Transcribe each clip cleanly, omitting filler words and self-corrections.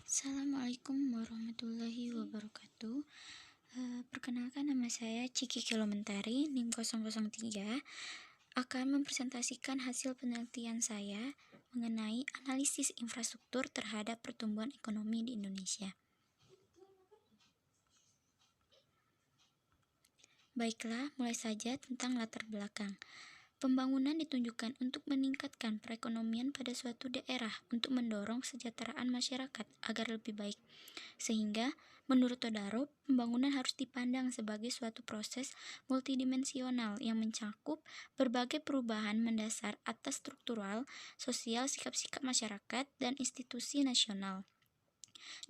Assalamualaikum warahmatullahi wabarakatuh. Perkenalkan, nama saya Ciki Kilomentari, NIM 003, akan mempresentasikan hasil penelitian saya mengenai analisis infrastruktur terhadap pertumbuhan ekonomi di Indonesia. Baiklah, mulai saja tentang latar belakang. Pembangunan ditunjukkan untuk meningkatkan perekonomian pada suatu daerah untuk mendorong kesejahteraan masyarakat agar lebih baik. Sehingga, menurut Todaro, pembangunan harus dipandang sebagai suatu proses multidimensional yang mencakup berbagai perubahan mendasar atas struktural, sosial, sikap-sikap masyarakat, dan institusi nasional.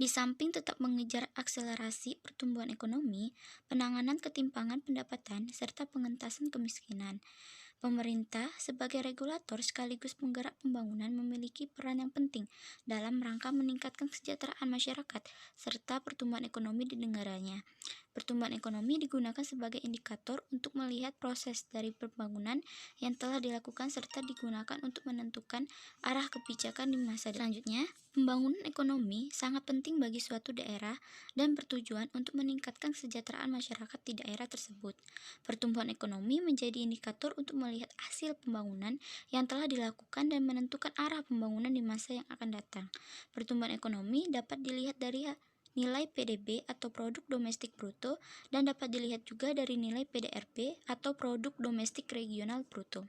Di samping tetap mengejar akselerasi pertumbuhan ekonomi, penanganan ketimpangan pendapatan, serta pengentasan kemiskinan. Pemerintah sebagai regulator sekaligus penggerak pembangunan memiliki peran yang penting dalam rangka meningkatkan kesejahteraan masyarakat serta pertumbuhan ekonomi di negaranya. Pertumbuhan ekonomi digunakan sebagai indikator untuk melihat proses dari pembangunan yang telah dilakukan serta digunakan untuk menentukan arah kebijakan di masa selanjutnya. Pembangunan ekonomi sangat penting bagi suatu daerah dan bertujuan untuk meningkatkan kesejahteraan masyarakat di daerah tersebut. Pertumbuhan ekonomi menjadi indikator untuk melihat hasil pembangunan yang telah dilakukan dan menentukan arah pembangunan di masa yang akan datang. Pertumbuhan ekonomi dapat dilihat dari nilai PDB atau produk domestik bruto dan dapat dilihat juga dari nilai PDRB atau produk domestik regional bruto.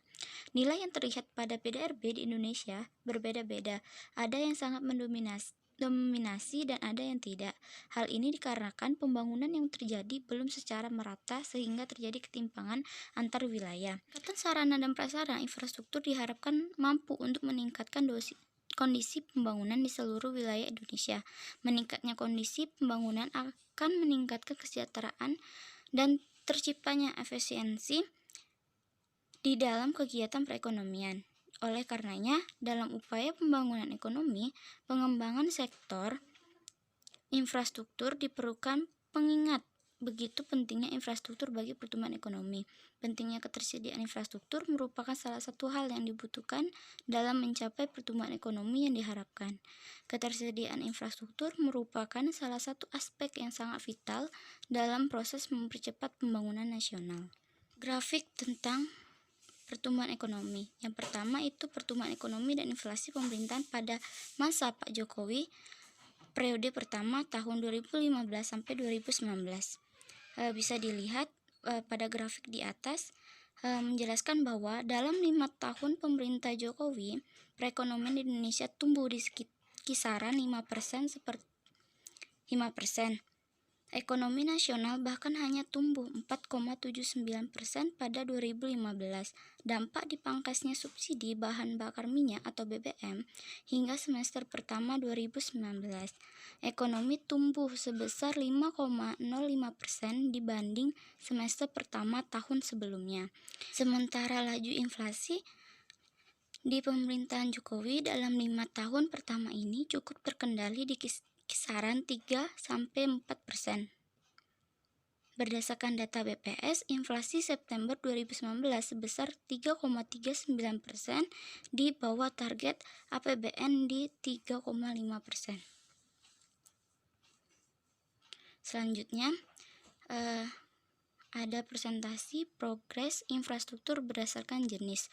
Nilai yang terlihat pada PDRB di Indonesia berbeda-beda. Ada yang sangat mendominasi dan ada yang tidak. Hal ini dikarenakan pembangunan yang terjadi belum secara merata sehingga terjadi ketimpangan antar wilayah. Peningkatan sarana dan prasarana infrastruktur diharapkan mampu untuk meningkatkan kondisi pembangunan di seluruh wilayah Indonesia. Meningkatnya kondisi pembangunan akan meningkatkan kesejahteraan dan terciptanya efisiensi di dalam kegiatan perekonomian. Oleh karenanya, dalam upaya pembangunan ekonomi, pengembangan sektor infrastruktur diperlukan pengingat begitu pentingnya infrastruktur bagi pertumbuhan ekonomi. Pentingnya ketersediaan infrastruktur merupakan salah satu hal yang dibutuhkan dalam mencapai pertumbuhan ekonomi yang diharapkan. Ketersediaan infrastruktur merupakan salah satu aspek yang sangat vital dalam proses mempercepat pembangunan nasional. Grafik tentang pertumbuhan ekonomi. Yang pertama itu pertumbuhan ekonomi dan inflasi pemerintahan pada masa Pak Jokowi periode pertama tahun 2015 sampai 2019. Bisa dilihat pada grafik di atas menjelaskan bahwa dalam 5 tahun pemerintah Jokowi, perekonomian di Indonesia tumbuh di kisaran 5% seperti 5%. Ekonomi nasional bahkan hanya tumbuh 4,79% pada 2015. Dampak dipangkasnya subsidi bahan bakar minyak atau BBM hingga semester pertama 2019. Ekonomi tumbuh sebesar 5,05% dibanding semester pertama tahun sebelumnya. Sementara laju inflasi di pemerintahan Jokowi dalam 5 tahun pertama ini cukup terkendali di kisaran 3-4%. Berdasarkan data BPS, inflasi September 2019 sebesar 3,39% di bawah target APBN di 3,5%. Selanjutnya, ada presentasi progres infrastruktur berdasarkan jenis.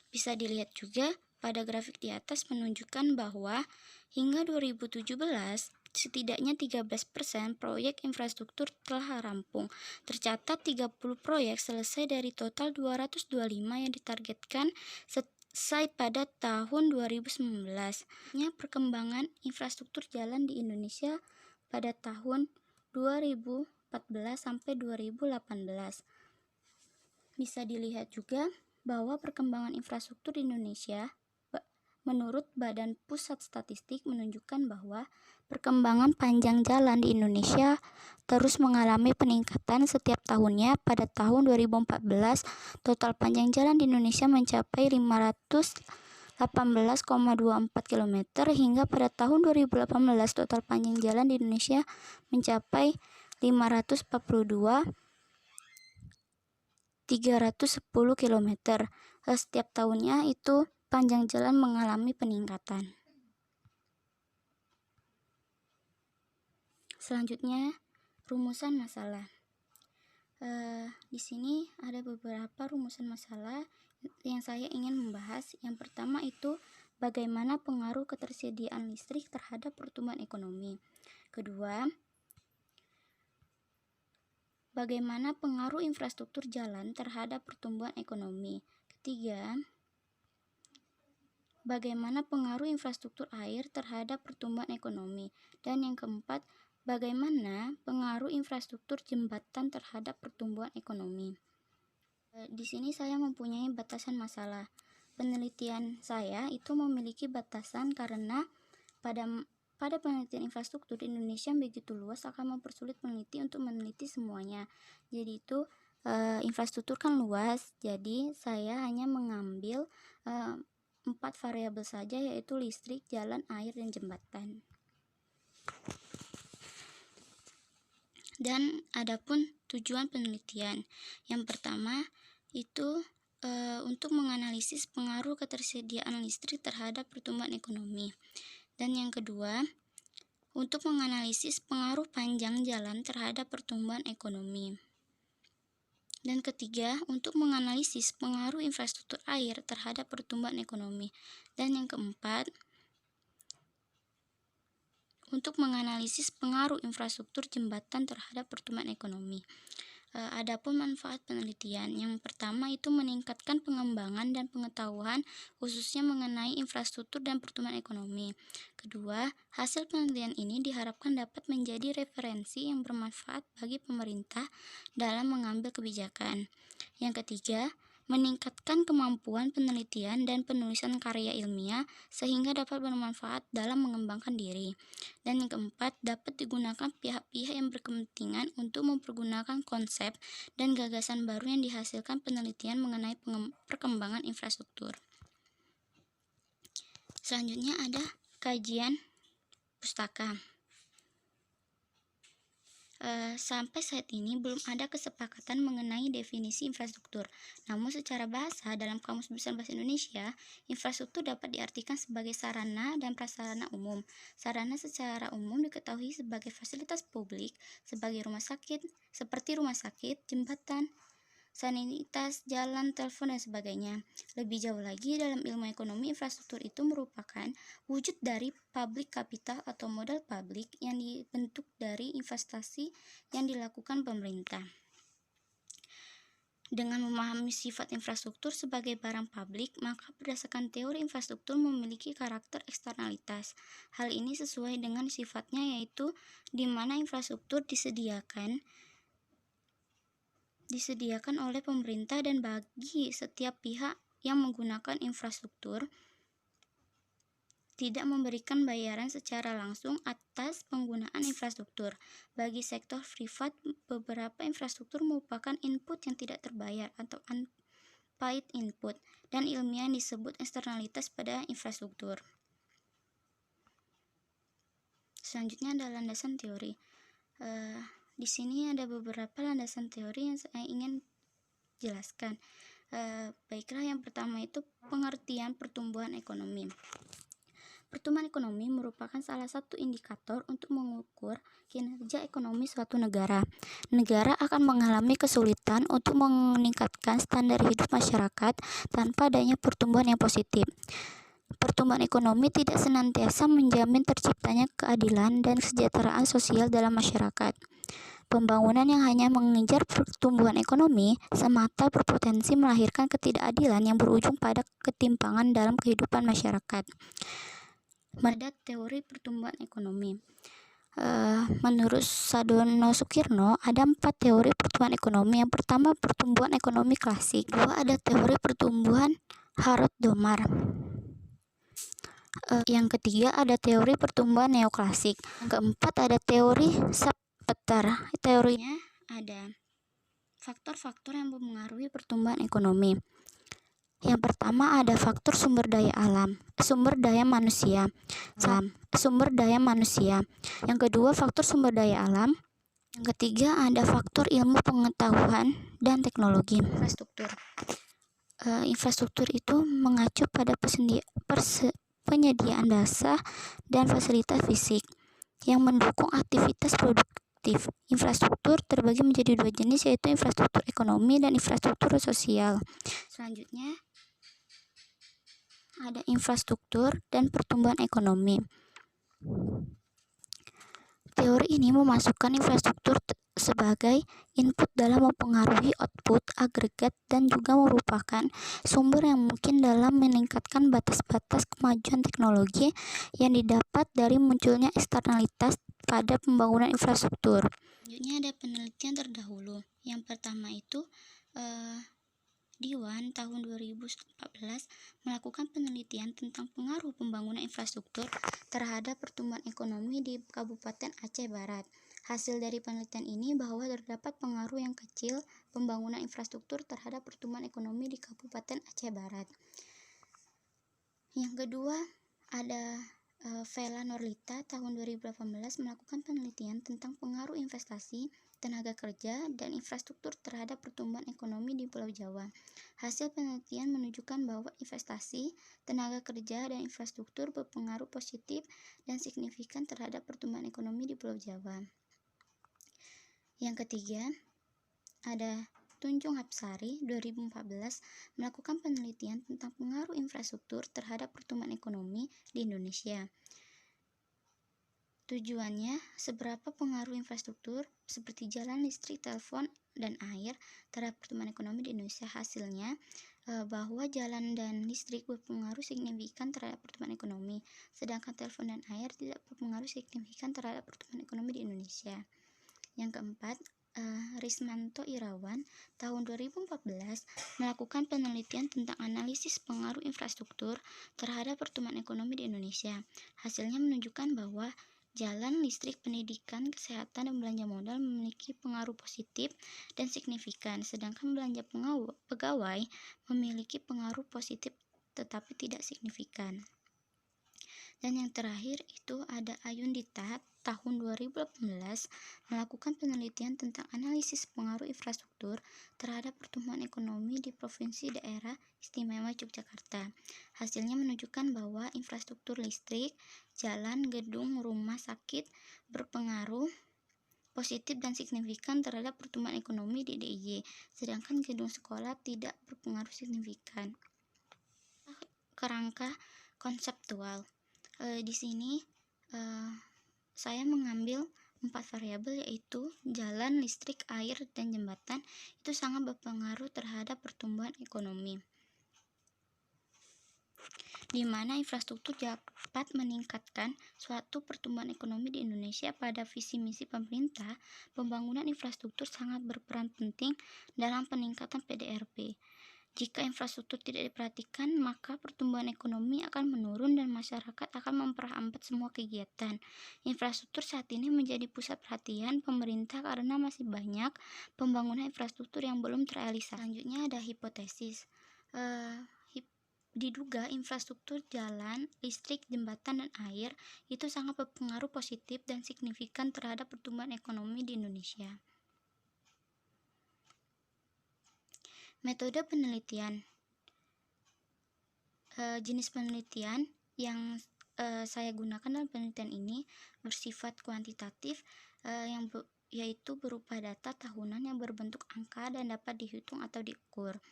Bisa dilihat juga pada grafik di atas menunjukkan bahwa hingga 2017, setidaknya 13% proyek infrastruktur telah rampung. Tercatat 30 proyek selesai dari total 225 yang ditargetkan selesai pada tahun 2019. Perkembangan infrastruktur jalan di Indonesia pada tahun 2014 sampai 2018. Bisa dilihat juga bahwa perkembangan infrastruktur di Indonesia menurut Badan Pusat Statistik menunjukkan bahwa perkembangan panjang jalan di Indonesia terus mengalami peningkatan setiap tahunnya. Pada tahun 2014, total panjang jalan di Indonesia mencapai 518,24 km hingga pada tahun 2018 total panjang jalan di Indonesia mencapai 542,310 km. Setiap tahunnya itu panjang jalan mengalami peningkatan. Selanjutnya, rumusan masalah. Di sini ada beberapa rumusan masalah yang saya ingin membahas. Yang pertama itu bagaimana pengaruh ketersediaan listrik terhadap pertumbuhan ekonomi. Kedua, bagaimana pengaruh infrastruktur jalan terhadap pertumbuhan ekonomi. Ketiga, bagaimana pengaruh infrastruktur air terhadap pertumbuhan ekonomi. Dan yang keempat, bagaimana pengaruh infrastruktur jembatan terhadap pertumbuhan ekonomi. Di sini saya mempunyai batasan masalah. Penelitian saya itu memiliki batasan karena pada penelitian infrastruktur di Indonesia begitu luas akan mempersulit peneliti untuk meneliti semuanya. Jadi itu infrastruktur kan luas, jadi saya hanya mengambil 4 variabel saja, yaitu listrik, jalan, air, dan jembatan. Dan adapun tujuan penelitian, yang pertama itu untuk menganalisis pengaruh ketersediaan listrik terhadap pertumbuhan ekonomi. Dan yang kedua, untuk menganalisis pengaruh panjang jalan terhadap pertumbuhan ekonomi. Dan ketiga, untuk menganalisis pengaruh infrastruktur air terhadap pertumbuhan ekonomi. Dan yang keempat, untuk menganalisis pengaruh infrastruktur jembatan terhadap pertumbuhan ekonomi. Adapun manfaat penelitian, yang pertama itu meningkatkan pengembangan dan pengetahuan khususnya mengenai infrastruktur dan pertumbuhan ekonomi. Kedua, hasil penelitian ini diharapkan dapat menjadi referensi yang bermanfaat bagi pemerintah dalam mengambil kebijakan. Yang ketiga, meningkatkan kemampuan penelitian dan penulisan karya ilmiah sehingga dapat bermanfaat dalam mengembangkan diri. Dan yang keempat, dapat digunakan pihak-pihak yang berkepentingan untuk mempergunakan konsep dan gagasan baru yang dihasilkan penelitian mengenai perkembangan infrastruktur. Selanjutnya ada kajian pustaka. Sampai saat ini belum ada kesepakatan mengenai definisi infrastruktur. Namun secara bahasa dalam Kamus Besar Bahasa Indonesia, infrastruktur dapat diartikan sebagai sarana dan prasarana umum. Sarana secara umum diketahui sebagai fasilitas publik, sebagai seperti rumah sakit, jembatan, sanitaritas, jalan, telepon, dan sebagainya. Lebih jauh lagi, dalam ilmu ekonomi, infrastruktur itu merupakan wujud dari public capital atau modal publik yang dibentuk dari investasi yang dilakukan pemerintah. Dengan memahami sifat infrastruktur sebagai barang publik, maka berdasarkan teori infrastruktur memiliki karakter eksternalitas. Hal ini sesuai dengan sifatnya, yaitu di mana infrastruktur disediakan oleh pemerintah dan bagi setiap pihak yang menggunakan infrastruktur tidak memberikan bayaran secara langsung atas penggunaan infrastruktur. Bagi sektor privat, beberapa infrastruktur merupakan input yang tidak terbayar atau unpaid input, dan ilmiah disebut eksternalitas pada infrastruktur. Selanjutnya ada landasan teori. Di sini ada beberapa landasan teori yang saya ingin jelaskan. Baiklah, yang pertama itu pengertian pertumbuhan ekonomi. Pertumbuhan ekonomi merupakan salah satu indikator untuk mengukur kinerja ekonomi suatu negara. Negara akan mengalami kesulitan untuk meningkatkan standar hidup masyarakat tanpa adanya pertumbuhan yang positif. Pertumbuhan ekonomi tidak senantiasa menjamin terciptanya keadilan dan kesejahteraan sosial dalam masyarakat. Pembangunan yang hanya mengejar pertumbuhan ekonomi semata berpotensi melahirkan ketidakadilan yang berujung pada ketimpangan dalam kehidupan masyarakat. Ada teori pertumbuhan ekonomi. Menurut Sadono Sukirno, ada 4 teori pertumbuhan ekonomi. Yang pertama, pertumbuhan ekonomi klasik. Kedua, ada teori pertumbuhan Harrod-Domar. Yang ketiga, ada teori pertumbuhan neoklasik. Yang keempat, ada teori Schumpeter. Teorinya ada faktor-faktor yang mempengaruhi pertumbuhan ekonomi. Yang pertama, ada faktor sumber daya manusia. Yang kedua, faktor sumber daya alam. Yang ketiga, ada faktor ilmu pengetahuan dan teknologi. Infrastruktur itu mengacu pada penyediaan dasar dan fasilitas fisik. yang mendukung aktivitas produktif. Infrastruktur terbagi menjadi dua jenis, yaitu infrastruktur ekonomi dan infrastruktur sosial. Selanjutnya ada infrastruktur dan pertumbuhan ekonomi. Teori ini memasukkan infrastruktur sebagai input dalam mempengaruhi output agregat dan juga merupakan sumber yang mungkin dalam meningkatkan batas-batas kemajuan teknologi yang didapat dari munculnya eksternalitas pada pembangunan infrastruktur. Selanjutnya ada penelitian terdahulu. Yang pertama itu Diwan tahun 2014 melakukan penelitian tentang pengaruh pembangunan infrastruktur terhadap pertumbuhan ekonomi di Kabupaten Aceh Barat. Hasil dari penelitian ini bahwa terdapat pengaruh yang kecil pembangunan infrastruktur terhadap pertumbuhan ekonomi di Kabupaten Aceh Barat. Yang kedua ada Vela Norlita tahun 2018 melakukan penelitian tentang pengaruh investasi, tenaga kerja, dan infrastruktur terhadap pertumbuhan ekonomi di Pulau Jawa. Hasil penelitian menunjukkan bahwa investasi, tenaga kerja, dan infrastruktur berpengaruh positif dan signifikan terhadap pertumbuhan ekonomi di Pulau Jawa. Yang ketiga, ada Tunjung Hapsari 2014 melakukan penelitian tentang pengaruh infrastruktur terhadap pertumbuhan ekonomi di Indonesia. Tujuannya, seberapa pengaruh infrastruktur seperti jalan, listrik, telepon, dan air terhadap pertumbuhan ekonomi di Indonesia. Hasilnya, bahwa jalan dan listrik berpengaruh signifikan terhadap pertumbuhan ekonomi, sedangkan telepon dan air tidak berpengaruh signifikan terhadap pertumbuhan ekonomi di Indonesia. Yang keempat, Rismanto Irawan tahun 2014 melakukan penelitian tentang analisis pengaruh infrastruktur terhadap pertumbuhan ekonomi di Indonesia. Hasilnya menunjukkan bahwa jalan, listrik, pendidikan, kesehatan, dan belanja modal memiliki pengaruh positif dan signifikan, sedangkan belanja pegawai memiliki pengaruh positif tetapi tidak signifikan. Dan yang terakhir itu ada Ayundita tahun 2018 melakukan penelitian tentang analisis pengaruh infrastruktur terhadap pertumbuhan ekonomi di Provinsi Daerah Istimewa Yogyakarta. Hasilnya menunjukkan bahwa infrastruktur listrik, jalan, gedung, rumah sakit berpengaruh positif dan signifikan terhadap pertumbuhan ekonomi di DIY, sedangkan gedung sekolah tidak berpengaruh signifikan. Kerangka konseptual. Di sini saya mengambil 4 variabel, yaitu jalan, listrik, air, dan jembatan itu sangat berpengaruh terhadap pertumbuhan ekonomi, di mana infrastruktur dapat meningkatkan suatu pertumbuhan ekonomi di Indonesia. Pada visi misi pemerintah, pembangunan infrastruktur sangat berperan penting dalam peningkatan PDRB. Jika infrastruktur tidak diperhatikan, maka pertumbuhan ekonomi akan menurun dan masyarakat akan memperhambat semua kegiatan. Infrastruktur saat ini menjadi pusat perhatian pemerintah karena masih banyak pembangunan infrastruktur yang belum terrealisasi. Selanjutnya ada hipotesis. Diduga infrastruktur jalan, listrik, jembatan, dan air itu sangat berpengaruh positif dan signifikan terhadap pertumbuhan ekonomi di Indonesia. Metode penelitian. Jenis penelitian yang saya gunakan dalam penelitian ini bersifat kuantitatif, yaitu berupa data tahunan yang berbentuk angka dan dapat dihitung atau diukur.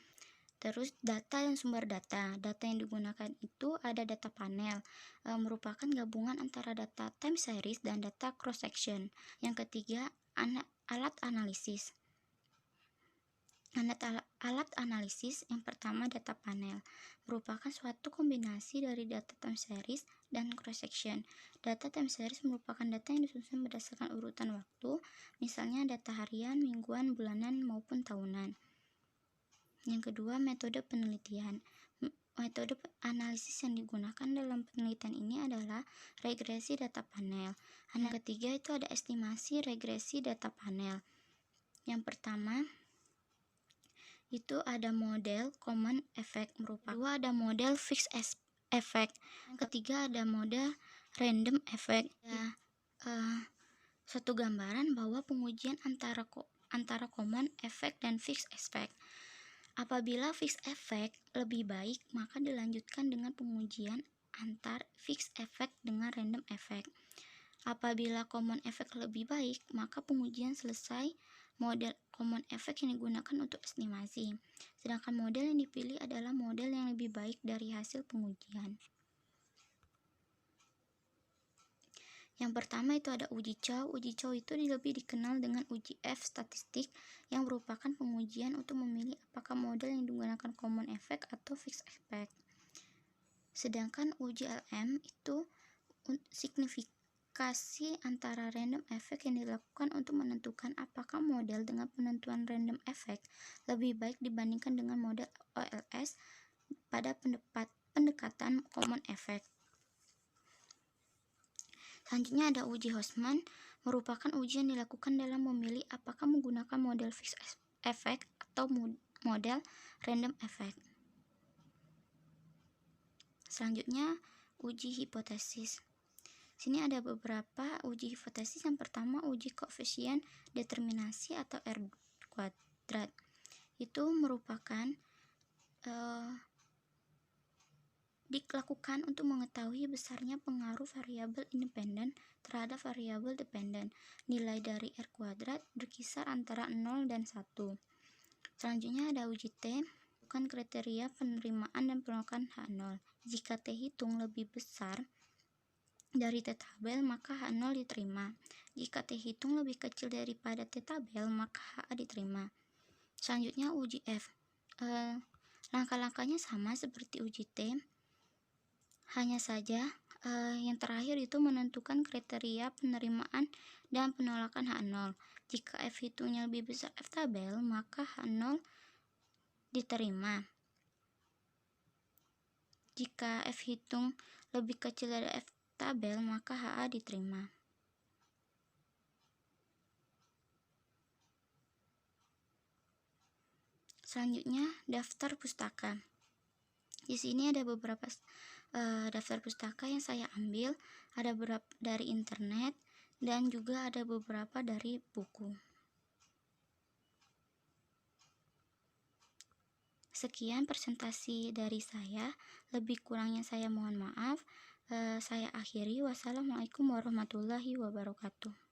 Terus data dan sumber data. Data yang digunakan itu ada data panel, merupakan gabungan antara data time series dan data cross section. Yang ketiga, alat analisis. Alat analisis yang pertama data panel, merupakan suatu kombinasi dari data time series dan cross section. Data time series merupakan data yang disusun berdasarkan urutan waktu, misalnya data harian, mingguan, bulanan, maupun tahunan. Yang kedua, metode penelitian. Metode analisis yang digunakan dalam penelitian ini adalah regresi data panel. Yang ketiga itu ada estimasi regresi data panel. Yang pertama itu ada model common effect, merupakan ada model fixed effect. Yang ketiga ada model random effect. Suatu gambaran bahwa pengujian antara common effect dan fixed effect. Apabila fixed effect lebih baik, maka dilanjutkan dengan pengujian antar fixed effect dengan random effect. Apabila common effect lebih baik, maka pengujian selesai. Model common effect yang digunakan untuk estimasi, sedangkan model yang dipilih adalah model yang lebih baik dari hasil pengujian. Yang pertama itu ada uji Chow. Uji Chow itu lebih dikenal dengan uji F statistik, yang merupakan pengujian untuk memilih apakah model yang digunakan common effect atau fixed effect. Sedangkan uji LM itu signifikasi antara random effect yang dilakukan untuk menentukan apakah model dengan penentuan random effect lebih baik dibandingkan dengan model OLS pada pendekatan common effect. Selanjutnya ada uji Hostman, merupakan ujian dilakukan dalam memilih apakah menggunakan model fixed effect atau model random effect. Selanjutnya uji hipotesis. Sini ada beberapa uji hipotesis. Yang pertama uji koefisien determinasi atau R kuadrat. Itu merupakan dilakukan untuk mengetahui besarnya pengaruh variabel independen terhadap variabel dependen. Nilai dari R kuadrat berkisar antara 0 dan 1. Selanjutnya ada uji T, bukan kriteria penerimaan dan penolakan H0. Jika T hitung lebih besar dari T tabel, maka H0 diterima. Jika T hitung lebih kecil daripada T tabel, maka HA diterima. Selanjutnya uji F. Langkah-langkahnya sama seperti uji T. Hanya saja yang terakhir itu menentukan kriteria penerimaan dan penolakan H0. Jika F hitungnya lebih besar F tabel, maka H0 diterima. Jika F hitung lebih kecil dari F tabel, maka HA diterima. Selanjutnya, daftar pustaka. Di sini ada beberapa daftar pustaka yang saya ambil, ada beberapa dari internet dan juga ada beberapa dari buku. Sekian presentasi dari saya, lebih kurangnya saya mohon maaf. Saya akhiri. Wassalamualaikum warahmatullahi wabarakatuh.